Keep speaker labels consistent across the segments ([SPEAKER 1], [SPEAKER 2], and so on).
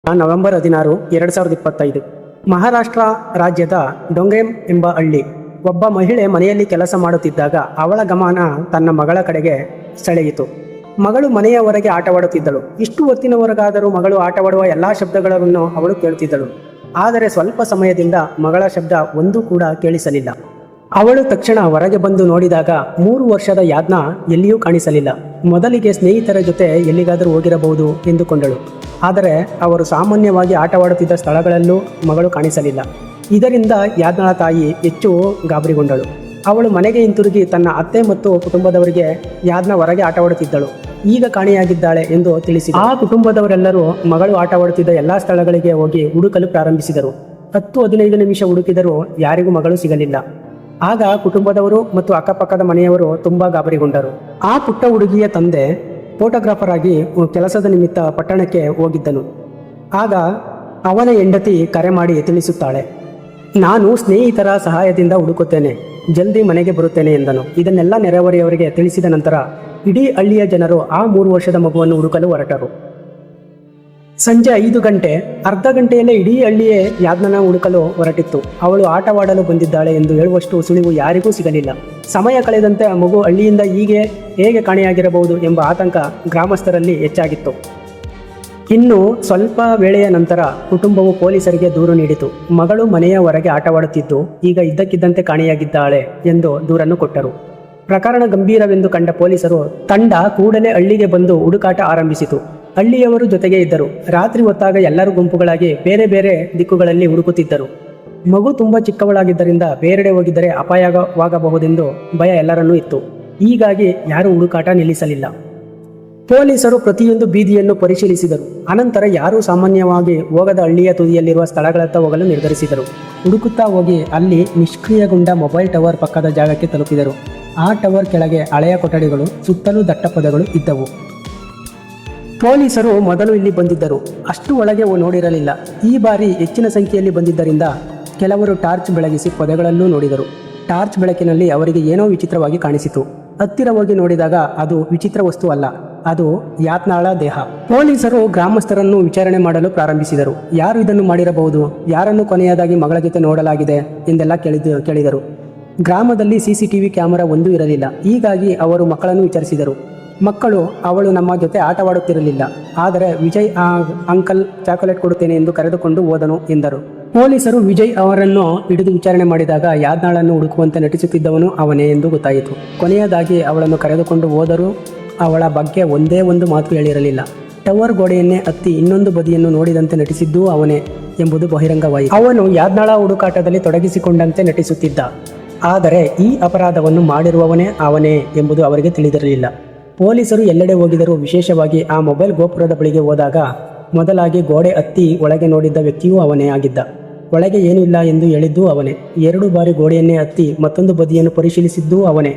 [SPEAKER 1] November 16, 2025 Maharashtra ರಾಜ್ಯದ ಡೊಂಗ್ರೇಮ್ ಎಂಬ ಹಳ್ಳಿ. ಒಬ್ಬ ಮಹಿಳೆ ಮನೆಯಲ್ಲಿ ಕೆಲಸ ಮಾಡುತ್ತಿದ್ದಾಗ ಅವಳ ಗಮನ ತನ್ನ ಮಗಳ ಕಡೆಗೆ ಸೆಳೆಯಿತು. ಮಗಳು ಮನೆಯ ಹೊರಗೆ ಆಟವಾಡುತ್ತಿದ್ದಳು. ಇಷ್ಟು ಹೊತ್ತಿನವರೆಗಾದರೂ ಮಗಳು ಆಟವಾಡುವ ಎಲ್ಲ ಶಬ್ದಗಳನ್ನು ಅವಳು ಕೇಳುತ್ತಿದ್ದಳು. ಆದರೆ ಸ್ವಲ್ಪ ಸಮಯದಿಂದ ಮಗಳ ಶಬ್ದ ಒಂದೂ ಕೂಡ ಕೇಳಿಸಲಿಲ್ಲ. ಅವಳು ತಕ್ಷಣ ಹೊರಗೆ ಬಂದು ನೋಡಿದಾಗ 3 ವರ್ಷದ ಯಾಜ್ಞಾ ಎಲ್ಲಿಯೂ ಕಾಣಿಸಲಿಲ್ಲ. ಮೊದಲಿಗೆ ಸ್ನೇಹಿತರ ಜೊತೆ ಎಲ್ಲಿಗಾದರೂ ಹೋಗಿರಬಹುದು ಎಂದುಕೊಂಡಳು. ಆದರೆ ಅವರು ಸಾಮಾನ್ಯವಾಗಿ ಆಟವಾಡುತ್ತಿದ್ದ ಸ್ಥಳಗಳಲ್ಲೂ ಮಗಳು ಕಾಣಿಸಲಿಲ್ಲ. ಇದರಿಂದ ಯಾಜ್ಞಳ ತಾಯಿ ಹೆಚ್ಚು ಗಾಬರಿಗೊಂಡಳು. ಅವಳು ಮನೆಗೆ ಹಿಂತಿರುಗಿ ತನ್ನ ಅತ್ತೆ ಮತ್ತು ಕುಟುಂಬದವರಿಗೆ ಯಾಜ್ಞಾ ಹೊರಗೆ ಆಟವಾಡುತ್ತಿದ್ದಳು, ಈಗ ಕಾಣೆಯಾಗಿದ್ದಾಳೆ ಎಂದು ತಿಳಿಸಿದರು. ಆ ಕುಟುಂಬದವರೆಲ್ಲರೂ ಮಗಳು ಆಟವಾಡುತ್ತಿದ್ದ ಎಲ್ಲ ಸ್ಥಳಗಳಿಗೆ ಹೋಗಿ ಹುಡುಕಲು ಪ್ರಾರಂಭಿಸಿದರು. 10-15 ನಿಮಿಷ ಹುಡುಕಿದರೂ ಯಾರಿಗೂ ಮಗಳು ಸಿಗಲಿಲ್ಲ. ಆಗ ಕುಟುಂಬದವರು ಮತ್ತು ಅಕ್ಕಪಕ್ಕದ ಮನೆಯವರು ತುಂಬಾ ಗಾಬರಿಗೊಂಡರು. ಆ ಪುಟ್ಟ ಹುಡುಗಿಯ ತಂದೆ ಫೋಟೋಗ್ರಾಫರ್ ಆಗಿ ಕೆಲಸದ ನಿಮಿತ್ತ ಪಟ್ಟಣಕ್ಕೆ ಹೋಗಿದ್ದನು. ಆಗ ಅವನ ಹೆಂಡತಿ ಕರೆ ಮಾಡಿ ತಿಳಿಸುತ್ತಾಳೆ, ನಾನು ಸ್ನೇಹಿತರ ಸಹಾಯದಿಂದ ಹುಡುಕುತ್ತೇನೆ, ಜಲ್ದಿ ಮನೆಗೆ ಬರುತ್ತೇನೆ ಎಂದನು. ಇದನ್ನೆಲ್ಲ ನೆರೆಹೊರೆಯವರಿಗೆ ತಿಳಿಸಿದ ನಂತರ ಇಡೀ ಹಳ್ಳಿಯ ಜನರು ಆ 3 ವರ್ಷದ ಮಗುವನ್ನು ಹುಡುಕಲು ಹೊರಟರು. ಸಂಜೆ 5 ಗಂಟೆ, ಅರ್ಧ ಗಂಟೆಯಲ್ಲೇ ಇಡೀ ಹಳ್ಳಿಯೇ ಯಾಜ್ಞನ ಹುಡುಕಲು ಹೊರಟಿತ್ತು. ಅವಳು ಆಟವಾಡಲು ಬಂದಿದ್ದಾಳೆ ಎಂದು ಹೇಳುವಷ್ಟು ಸುಳಿವು ಯಾರಿಗೂ ಸಿಗಲಿಲ್ಲ. ಸಮಯ ಕಳೆದಂತೆ ಆ ಮಗು ಹಳ್ಳಿಯಿಂದ ಹೇಗೆ ಕಾಣೆಯಾಗಿರಬಹುದು ಎಂಬ ಆತಂಕ ಗ್ರಾಮಸ್ಥರಲ್ಲಿ ಹೆಚ್ಚಾಗಿತ್ತು. ಇನ್ನು ಸ್ವಲ್ಪ ವೇಳೆಯ ನಂತರ ಕುಟುಂಬವು ಪೊಲೀಸರಿಗೆ ದೂರು ನೀಡಿತು. ಮಗಳು ಮನೆಯ ಹೊರಗೆ ಆಟವಾಡುತ್ತಿದ್ದು ಈಗ ಇದ್ದಕ್ಕಿದ್ದಂತೆ ಕಾಣೆಯಾಗಿದ್ದಾಳೆ ಎಂದು ದೂರನ್ನು ಕೊಟ್ಟರು. ಪ್ರಕರಣ ಗಂಭೀರವೆಂದು ಕಂಡ ಪೊಲೀಸರು ತಂಡ ಕೂಡಲೇ ಹಳ್ಳಿಗೆ ಬಂದು ಹುಡುಕಾಟ ಆರಂಭಿಸಿತು. ಹಳ್ಳಿಯವರು ಜೊತೆಗೆ ಇದ್ದರು. ರಾತ್ರಿ ಹೊತ್ತಾಗ ಎಲ್ಲರೂ ಗುಂಪುಗಳಾಗಿ ಬೇರೆ ಬೇರೆ ದಿಕ್ಕುಗಳಲ್ಲಿ ಹುಡುಕುತ್ತಿದ್ದರು. ಮಗು ತುಂಬ ಚಿಕ್ಕವಳಾಗಿದ್ದರಿಂದ ಬೇರೆಡೆ ಹೋಗಿದ್ದರೆ ಅಪಾಯವಾಗಬಹುದೆಂದು ಭಯ ಎಲ್ಲರನ್ನೂ ಇತ್ತು. ಹೀಗಾಗಿ ಯಾರೂ ಹುಡುಕಾಟ ನಿಲ್ಲಿಸಲಿಲ್ಲ. ಪೊಲೀಸರು ಪ್ರತಿಯೊಂದು ಬೀದಿಯನ್ನು ಪರಿಶೀಲಿಸಿದರು. ಅನಂತರ ಯಾರೂ ಸಾಮಾನ್ಯವಾಗಿ ಹೋಗದ ಹಳ್ಳಿಯ ತುದಿಯಲ್ಲಿರುವ ಸ್ಥಳಗಳತ್ತ ಹೋಗಲು ನಿರ್ಧರಿಸಿದರು. ಹುಡುಕುತ್ತಾ ಹೋಗಿ ಅಲ್ಲಿ ನಿಷ್ಕ್ರಿಯಗೊಂಡ ಮೊಬೈಲ್ ಟವರ್ ಪಕ್ಕದ ಜಾಗಕ್ಕೆ ತಲುಪಿದರು. ಆ ಟವರ್ ಕೆಳಗೆ ಹಳೆಯ ಕೊಠಡಿಗಳು, ಸುತ್ತಲೂ ದಟ್ಟ ಪೊದೆಗಳು ಇದ್ದವು. ಪೊಲೀಸರು ಮೊದಲು ಇಲ್ಲಿ ಬಂದಿದ್ದರು, ಅಷ್ಟು ಒಳಗೆ ನೋಡಿರಲಿಲ್ಲ. ಈ ಬಾರಿ ಹೆಚ್ಚಿನ ಸಂಖ್ಯೆಯಲ್ಲಿ ಬಂದಿದ್ದರಿಂದ ಕೆಲವರು ಟಾರ್ಚ್ ಬೆಳಗಿಸಿ ಪೊದೆಗಳಲ್ಲೂ ನೋಡಿದರು. ಟಾರ್ಚ್ ಬೆಳಕಿನಲ್ಲಿ ಅವರಿಗೆ ಏನೋ ವಿಚಿತ್ರವಾಗಿ ಕಾಣಿಸಿತು. ಹತ್ತಿರ ಹೋಗಿ ನೋಡಿದಾಗ ಅದು ವಿಚಿತ್ರ ವಸ್ತು ಅಲ್ಲ, ಅದು ಯಾಜ್ಞಳ ದೇಹ. ಪೊಲೀಸರು ಗ್ರಾಮಸ್ಥರನ್ನು ವಿಚಾರಣೆ ಮಾಡಲು ಪ್ರಾರಂಭಿಸಿದರು. ಯಾರು ಇದನ್ನು ಮಾಡಿರಬಹುದು, ಯಾರನ್ನು ಕೊನೆಯದಾಗಿ ಮಗಳ ಜೊತೆ ನೋಡಲಾಗಿದೆ ಎಂದೆಲ್ಲ ಕೇಳಿದರು. ಗ್ರಾಮದಲ್ಲಿ CCTV ಕ್ಯಾಮೆರಾ ಒಂದೂ ಇರಲಿಲ್ಲ. ಹೀಗಾಗಿ ಅವರು ಮಕ್ಕಳನ್ನು ವಿಚಾರಿಸಿದರು. ಮಕ್ಕಳು, ಅವಳು ನಮ್ಮ ಜೊತೆ ಆಟವಾಡುತ್ತಿರಲಿಲ್ಲ, ಆದರೆ ವಿಜಯ್ ಅಂಕಲ್ ಚಾಕೊಲೇಟ್ ಕೊಡುತ್ತೇನೆ ಎಂದು ಕರೆದುಕೊಂಡು ಹೋದನು ಎಂದರು. ಪೊಲೀಸರು ವಿಜಯ್ ಅವರನ್ನು ಹಿಡಿದು ವಿಚಾರಣೆ ಮಾಡಿದಾಗ ಯಾಜ್ಞಳನ್ನು ಹುಡುಕುವಂತೆ ನಟಿಸುತ್ತಿದ್ದವನು ಅವನೇ ಎಂದು ಗೊತ್ತಾಯಿತು. ಕೊನೆಯದಾಗಿ ಅವಳನ್ನು ಕರೆದುಕೊಂಡು ಹೋದರೂ ಅವಳ ಬಗ್ಗೆ ಒಂದೇ ಒಂದು ಮಾತು ಹೇಳಿರಲಿಲ್ಲ. ಟವರ್ ಗೋಡೆಯನ್ನೇ ಹತ್ತಿ ಇನ್ನೊಂದು ಬದಿಯನ್ನು ನೋಡಿದಂತೆ ನಟಿಸಿದ್ದೂ ಅವನೇ ಎಂಬುದು ಬಹಿರಂಗವಾಯಿತು. ಅವನು ಯಾಜ್ಞಳ ಹುಡುಕಾಟದಲ್ಲಿ ತೊಡಗಿಸಿಕೊಂಡಂತೆ ನಟಿಸುತ್ತಿದ್ದ, ಆದರೆ ಈ ಅಪರಾಧವನ್ನು ಮಾಡಿರುವವನೇ ಅವನೇ ಎಂಬುದು ಅವರಿಗೆ ತಿಳಿದಿರಲಿಲ್ಲ. ಪೊಲೀಸರು ಎಲ್ಲೆಡೆ ಹೋಗಿದರೂ, ವಿಶೇಷವಾಗಿ ಆ ಮೊಬೈಲ್ ಗೋಪುರದ ಬಳಿಗೆ ಹೋದಾಗ ಮೊದಲಾಗಿ ಗೋಡೆ ಹತ್ತಿ ಒಳಗೆ ನೋಡಿದ್ದ ವ್ಯಕ್ತಿಯೂ ಅವನೇ ಆಗಿದ್ದ. ಒಳಗೆ ಏನೂ ಇಲ್ಲ ಎಂದು ಹೇಳಿದ್ದೂ ಅವನೇ. 2 ಬಾರಿ ಗೋಡೆಯನ್ನೇ ಹತ್ತಿ ಮತ್ತೊಂದು ಬದಿಯನ್ನು ಪರಿಶೀಲಿಸಿದ್ದೂ ಅವನೇ.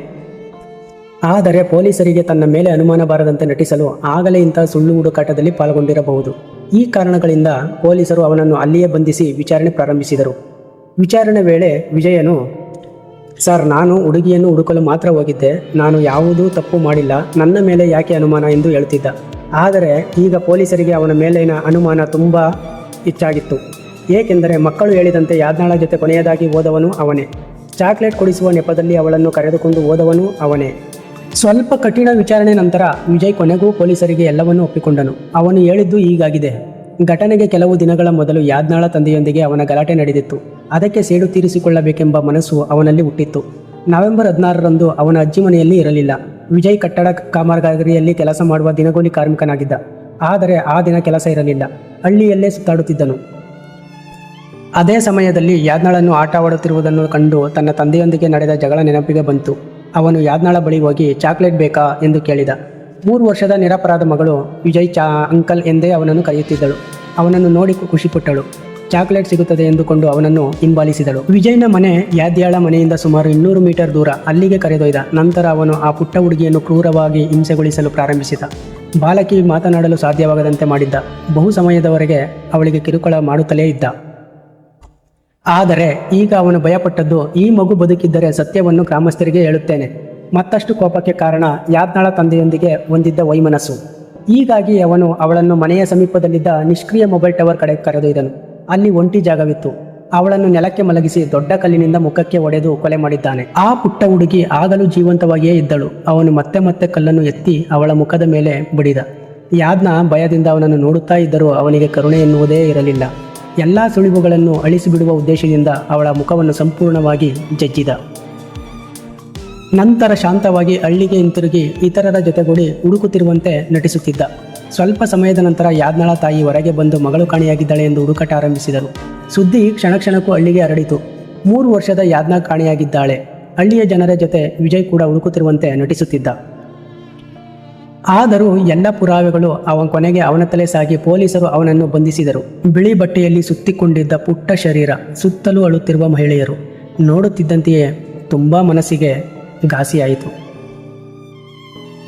[SPEAKER 1] ಆದರೆ ಪೊಲೀಸರಿಗೆ ತನ್ನ ಮೇಲೆ ಅನುಮಾನ ಬಾರದಂತೆ ನಟಿಸಲು ಆಗಲೇ ಇಂತಹ ಸುಳ್ಳು ಹುಡುಕಾಟದಲ್ಲಿ ಪಾಲ್ಗೊಂಡಿರಬಹುದು. ಈ ಕಾರಣಗಳಿಂದ ಪೊಲೀಸರು ಅವನನ್ನು ಅಲ್ಲಿಯೇ ಬಂಧಿಸಿ ವಿಚಾರಣೆ ಪ್ರಾರಂಭಿಸಿದರು. ವಿಚಾರಣೆ ವೇಳೆ ವಿಜಯನು, ಸರ್, ನಾನು ಹುಡುಗಿಯನ್ನು ಹುಡುಕಲು ಮಾತ್ರ ಹೋಗಿದ್ದೆ, ನಾನು ಯಾವುದೂ ತಪ್ಪು ಮಾಡಿಲ್ಲ, ನನ್ನ ಮೇಲೆ ಯಾಕೆ ಅನುಮಾನ ಎಂದು ಹೇಳುತ್ತಿದ್ದ. ಆದರೆ ಈಗ ಪೊಲೀಸರಿಗೆ ಅವನ ಮೇಲಿನ ಅನುಮಾನ ತುಂಬ ಹೆಚ್ಚಾಗಿತ್ತು. ಏಕೆಂದರೆ ಮಕ್ಕಳು ಹೇಳಿದಂತೆ ಯಾಜ್ಞಳ ಜೊತೆ ಕೊನೆಯದಾಗಿ ಹೋದವನು ಅವನೇ. ಚಾಕ್ಲೇಟ್ ಕೊಡಿಸುವ ನೆಪದಲ್ಲಿ ಅವಳನ್ನು ಕರೆದುಕೊಂಡು ಹೋದವನು ಅವನೇ. ಸ್ವಲ್ಪ ಕಠಿಣ ವಿಚಾರಣೆ ನಂತರ ವಿಜಯ್ ಕೊನೆಗೂ ಪೊಲೀಸರಿಗೆ ಎಲ್ಲವನ್ನೂ ಒಪ್ಪಿಕೊಂಡನು. ಅವನು ಹೇಳಿದ್ದು ಹೀಗಾಗಿದೆ. ಘಟನೆಗೆ ಕೆಲವು ದಿನಗಳ ಮೊದಲು ಯಾಜ್ಞಳ ತಂದೆಯೊಂದಿಗೆ ಅವನ ಗಲಾಟೆ ನಡೆದಿತ್ತು. ಅದಕ್ಕೆ ಸೇಡು ತೀರಿಸಿಕೊಳ್ಳಬೇಕೆಂಬ ಮನಸ್ಸು ಅವನಲ್ಲಿ ಹುಟ್ಟಿತ್ತು. ನವೆಂಬರ್ 16ರಂದು ಅವನ ಅಜ್ಜಿ ಮನೆಯಲ್ಲಿ ಇರಲಿಲ್ಲ. ವಿಜಯ್ ಕಟ್ಟಡ ಕಾಮಗಾರಿಯಲ್ಲಿ ಕೆಲಸ ಮಾಡುವ ದಿನಗೂಲಿ ಕಾರ್ಮಿಕನಾಗಿದ್ದ. ಆದರೆ ಆ ದಿನ ಕೆಲಸ ಇರಲಿಲ್ಲ. ಹಳ್ಳಿಯಲ್ಲೇ ಸುತ್ತಾಡುತ್ತಿದ್ದನು. ಅದೇ ಸಮಯದಲ್ಲಿ ಯಾಜ್ಞಳನ್ನು ಆಟವಾಡುತ್ತಿರುವುದನ್ನು ಕಂಡು ತನ್ನ ತಂದೆಯೊಂದಿಗೆ ನಡೆದ ಜಗಳ ನೆನಪಿಗೆ ಬಂತು. ಅವನು ಯಾಜ್ಞಳ ಬಳಿ ಹೋಗಿ ಚಾಕ್ಲೇಟ್ ಬೇಕಾ ಎಂದು ಕೇಳಿದ. 3 ವರ್ಷದ ನಿರಪರಾಧ ಮಗಳು ವಿಜಯ್ ಅಂಕಲ್ ಎಂದೇ ಅವನನ್ನು ಕರೆಯುತ್ತಿದ್ದಳು. ಅವನನ್ನು ನೋಡಿ ಖುಷಿಪಟ್ಟಳು. ಚಾಕ್ಲೇಟ್ ಸಿಗುತ್ತದೆ ಎಂದುಕೊಂಡು ಅವನನ್ನು ಹಿಂಬಾಲಿಸಿದಳು. ವಿಜಯ್ನ ಮನೆ ಯಾದ್ಯಾಳ ಮನೆಯಿಂದ ಸುಮಾರು 200 ಮೀಟರ್ ದೂರ. ಅಲ್ಲಿಗೆ ಕರೆದೊಯ್ದ. ನಂತರ ಅವನು ಆ ಪುಟ್ಟ ಹುಡುಗಿಯನ್ನು ಕ್ರೂರವಾಗಿ ಹಿಂಸೆಗೊಳಿಸಲು ಪ್ರಾರಂಭಿಸಿದ. ಬಾಲಕಿ ಮಾತನಾಡಲು ಸಾಧ್ಯವಾಗದಂತೆ ಮಾಡಿದ್ದ. ಬಹು ಸಮಯದವರೆಗೆ ಅವಳಿಗೆ ಕಿರುಕುಳ ಮಾಡುತ್ತಲೇ ಇದ್ದ. ಆದರೆ ಈಗ ಅವನು ಭಯಪಟ್ಟದ್ದು, ಈ ಮಗು ಬದುಕಿದ್ದರೆ ಸತ್ಯವನ್ನು ಗ್ರಾಮಸ್ಥರಿಗೆ ಹೇಳುತ್ತೇನೆ. ಮತ್ತಷ್ಟು ಕೋಪಕ್ಕೆ ಕಾರಣ ಯಾಜ್ಞಳ ತಂದೆಯೊಂದಿಗೆ ಹೊಂದಿದ್ದ ವೈಮನಸ್ಸು. ಹೀಗಾಗಿ ಅವನು ಅವಳನ್ನು ಮನೆಯ ಸಮೀಪದಲ್ಲಿದ್ದ ನಿಷ್ಕ್ರಿಯ ಮೊಬೈಲ್ ಟವರ್ ಕಡೆ ಕರೆದೊಯ್ದನು. ಅಲ್ಲಿ ಒಂಟಿ ಜಾಗವಿತ್ತು. ಅವಳನ್ನು ನೆಲಕ್ಕೆ ಮಲಗಿಸಿ ದೊಡ್ಡ ಕಲ್ಲಿನಿಂದ ಮುಖಕ್ಕೆ ಹೊಡೆದು ಕೊಲೆ ಮಾಡಿದ್ದಾನೆ. ಆ ಪುಟ್ಟ ಹುಡುಗಿ ಆಗಲೂ ಜೀವಂತವಾಗಿಯೇ ಇದ್ದಳು. ಅವನು ಮತ್ತೆ ಮತ್ತೆ ಕಲ್ಲನ್ನು ಎತ್ತಿ ಅವಳ ಮುಖದ ಮೇಲೆ ಬಡಿದ. ಯಾದ್ನ ಭಯದಿಂದ ಅವನನ್ನು ನೋಡುತ್ತಾ ಇದ್ದರೂ ಅವನಿಗೆ ಕರುಣೆ ಎನ್ನುವುದೇ ಇರಲಿಲ್ಲ. ಎಲ್ಲ ಸುಳಿವುಗಳನ್ನು ಅಳಿಸಿಬಿಡುವ ಉದ್ದೇಶದಿಂದ ಅವಳ ಮುಖವನ್ನು ಸಂಪೂರ್ಣವಾಗಿ ಜಜ್ಜಿದ. ನಂತರ ಶಾಂತವಾಗಿ ಹಳ್ಳಿಗೆ ಹಿಂತಿರುಗಿ ಇತರರ ಜೊತೆಗೂಡಿ ಹುಡುಕುತ್ತಿರುವಂತೆ ನಟಿಸುತ್ತಿದ್ದ. ಸ್ವಲ್ಪ ಸಮಯದ ನಂತರ ಯಾದ್ನಳ ತಾಯಿ ಹೊರಗೆ ಬಂದು ಮಗಳು ಕಾಣೆಯಾಗಿದ್ದಾಳೆ ಎಂದು ಹುಡುಕಾಟ ಆರಂಭಿಸಿದರು. ಸುದ್ದಿ ಕ್ಷಣ ಕ್ಷಣಕ್ಕೂ ಹಳ್ಳಿಗೆ ಹರಡಿತು. 3 ವರ್ಷದ ಯಾದ್ನ ಕಾಣೆಯಾಗಿದ್ದಾಳೆ. ಹಳ್ಳಿಯ ಜನರ ಜೊತೆ ವಿಜಯ್ ಕೂಡ ಹುಡುಕುತ್ತಿರುವಂತೆ ನಟಿಸುತ್ತಿದ್ದ. ಆದರೂ ಎಲ್ಲ ಪುರಾವೆಗಳು ಕೊನೆಗೆ ಅವನತ್ತಲೇ ಸಾಗಿ ಪೊಲೀಸರು ಅವನನ್ನು ಬಂಧಿಸಿದರು. ಬಿಳಿ ಬಟ್ಟೆಯಲ್ಲಿ ಸುತ್ತಿಕೊಂಡಿದ್ದ ಪುಟ್ಟ ಶರೀರ, ಸುತ್ತಲೂ ಅಳುತ್ತಿರುವ ಮಹಿಳೆಯರು. ನೋಡುತ್ತಿದ್ದಂತೆಯೇ ತುಂಬ ಮನಸ್ಸಿಗೆ ಘಾಸಿಯಾಯಿತು.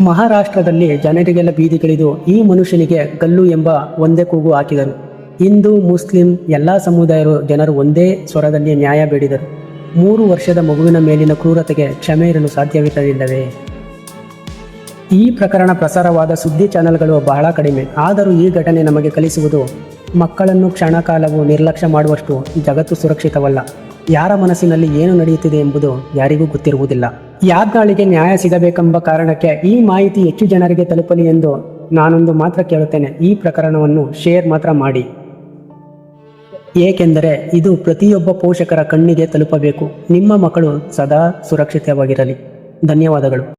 [SPEAKER 1] ಮಹಾರಾಷ್ಟ್ರದಲ್ಲಿ ಜನರಿಗೆಲ್ಲ ಬೀದಿಗಿಳಿದು ಈ ಮನುಷ್ಯನಿಗೆ ಗಲ್ಲು ಎಂಬ ಒಂದೇ ಕೂಗು ಹಾಕಿದರು. ಹಿಂದೂ, ಮುಸ್ಲಿಂ ಎಲ್ಲ ಸಮುದಾಯರು ಜನರು ಒಂದೇ ಸ್ವರದಲ್ಲಿ ನ್ಯಾಯ ಬೇಡಿದರು. 3 ವರ್ಷದ ಮಗುವಿನ ಮೇಲಿನ ಕ್ರೂರತೆಗೆ ಕ್ಷಮೆ ಇರಲು ಸಾಧ್ಯವಿರಲಿಲ್ಲವೇ? ಈ ಪ್ರಕರಣ ಪ್ರಸಾರವಾದ ಸುದ್ದಿ ಚಾನೆಲ್ಗಳು ಬಹಳ ಕಡಿಮೆ. ಆದರೂ ಈ ಘಟನೆ ನಮಗೆ ಕಲಿಸುವುದು, ಮಕ್ಕಳನ್ನು ಕ್ಷಣಕಾಲವೂ ನಿರ್ಲಕ್ಷ್ಯ ಮಾಡುವಷ್ಟು ಜಗತ್ತು ಸುರಕ್ಷಿತವಲ್ಲ. ಯಾರ ಮನಸ್ಸಿನಲ್ಲಿ ಏನು ನಡೆಯುತ್ತಿದೆ ಎಂಬುದು ಯಾರಿಗೂ ಗೊತ್ತಿರುವುದಿಲ್ಲ. ಯಾದ್ನಾಳಿಗೆ ನ್ಯಾಯ ಸಿಗಬೇಕೆಂಬ ಕಾರಣಕ್ಕೆ ಈ ಮಾಹಿತಿ ಹೆಚ್ಚು ಜನರಿಗೆ ತಲುಪಲಿ ಎಂದು ನಾನೊಂದು ಮಾತ್ರ ಕೇಳುತ್ತೇನೆ. ಈ ಪ್ರಕರಣವನ್ನು ಶೇರ್ ಮಾತ್ರ ಮಾಡಿ, ಏಕೆಂದರೆ ಇದು ಪ್ರತಿಯೊಬ್ಬ ಪೋಷಕರ ಕಣ್ಣಿಗೆ ತಲುಪಬೇಕು. ನಿಮ್ಮ ಮಕ್ಕಳು ಸದಾ ಸುರಕ್ಷಿತವಾಗಿರಲಿ. ಧನ್ಯವಾದಗಳು.